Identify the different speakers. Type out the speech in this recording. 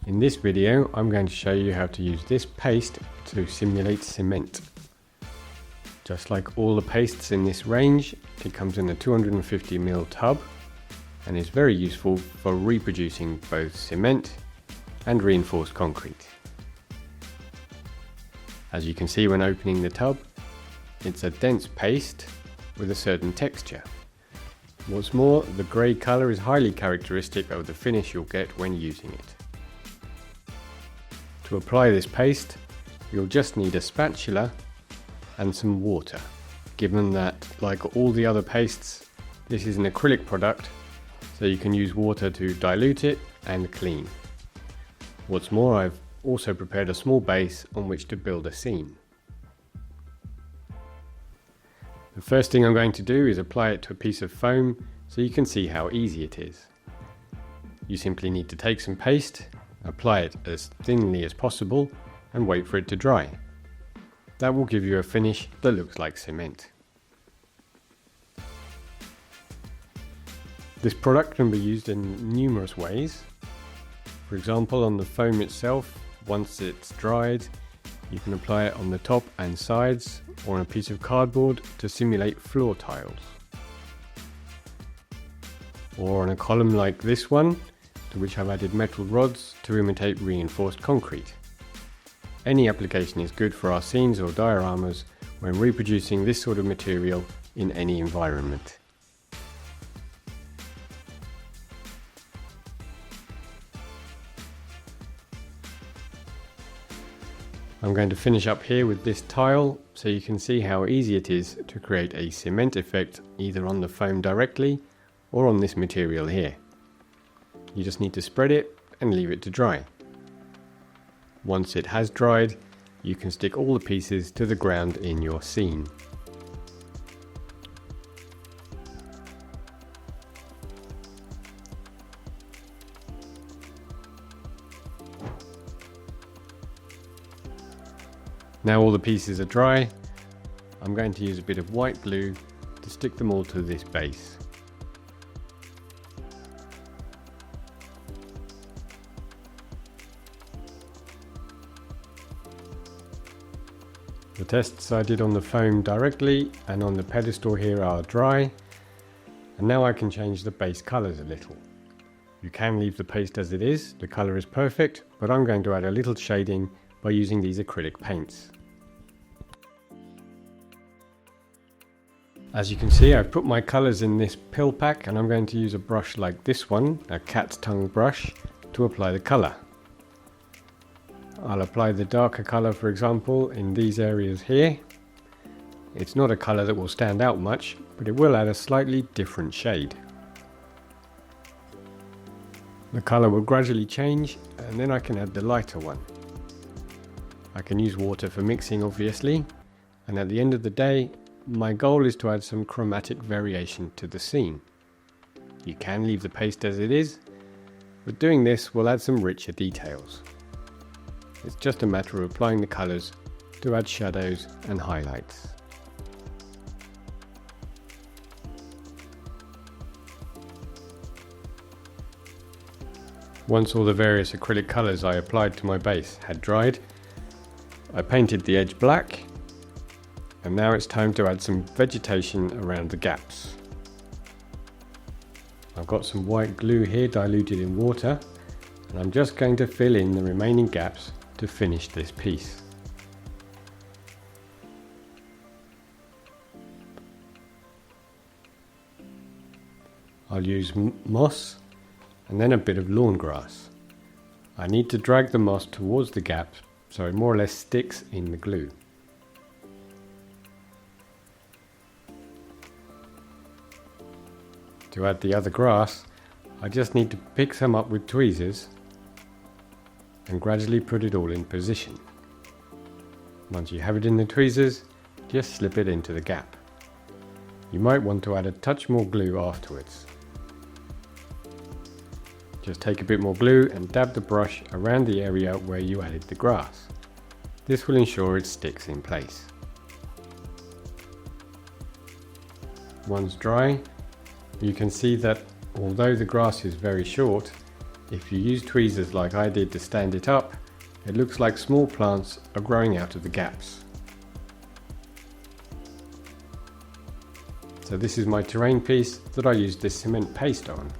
Speaker 1: In this video, I'm going to show you how to use this paste to simulate cement. Just like all the pastes in this range, it comes in a 250ml tub and is very useful for reproducing both cement and reinforced concrete. As you can see when opening the tub, it's a dense paste with a certain texture. What's more, the grey colour is highly characteristic of the finish you'll get when using it. To apply this paste, you'll just need a spatula and some water, given that, like all the other pastes, this is an acrylic product, so you can use water to dilute it and clean. What's more, I've also prepared a small base on which to build a scene. The first thing I'm going to do is apply it to a piece of foam so you can see how easy it is. You simply need to take some paste, apply it as thinly as possible and wait for it to dry. That will give you a finish that looks like cement. This product can be used in numerous ways. For example, on the foam itself, once it's dried, you can apply it on the top and sides or on a piece of cardboard to simulate floor tiles. Or on a column like this one, to which I've added metal rods to imitate reinforced concrete. Any application is good for our scenes or dioramas when reproducing this sort of material in any environment. I'm going to finish up here with this tile so you can see how easy it is to create a cement effect either on the foam directly or on this material here. You just need to spread it and leave it to dry. Once it has dried, you can stick all the pieces to the ground in your scene. Now all the pieces are dry, I'm going to use a bit of white glue to stick them all to this base. The tests I did on the foam directly and on the pedestal here are dry, and now I can change the base colours a little. You can leave the paste as it is, the colour is perfect, but I'm going to add a little shading by using these acrylic paints. As you can see, I've put my colours in this pill pack and I'm going to use a brush like this one, a cat's tongue brush, to apply the colour. I'll apply the darker colour, for example, in these areas here. It's not a colour that will stand out much, but it will add a slightly different shade. The colour will gradually change and then I can add the lighter one. I can use water for mixing, obviously, and at the end of the day, my goal is to add some chromatic variation to the scene. You can leave the paste as it is, but doing this will add some richer details. It's just a matter of applying the colours to add shadows and highlights. Once all the various acrylic colours I applied to my base had dried, I painted the edge black, and now it's time to add some vegetation around the gaps. I've got some white glue here diluted in water, and I'm just going to fill in the remaining gaps to finish this piece. I'll use moss and then a bit of lawn grass. I need to drag the moss towards the gaps so it more or less sticks in the glue. To add the other grass, I just need to pick some up with tweezers and gradually put it all in position. Once you have it in the tweezers, just slip it into the gap. You might want to add a touch more glue afterwards. Just take a bit more glue and dab the brush around the area where you added the grass. This will ensure it sticks in place. Once dry, you can see that although the grass is very short, If you use tweezers like I did to stand it up, it looks like small plants are growing out of the gaps. So this is my terrain piece that I used this cement paste on.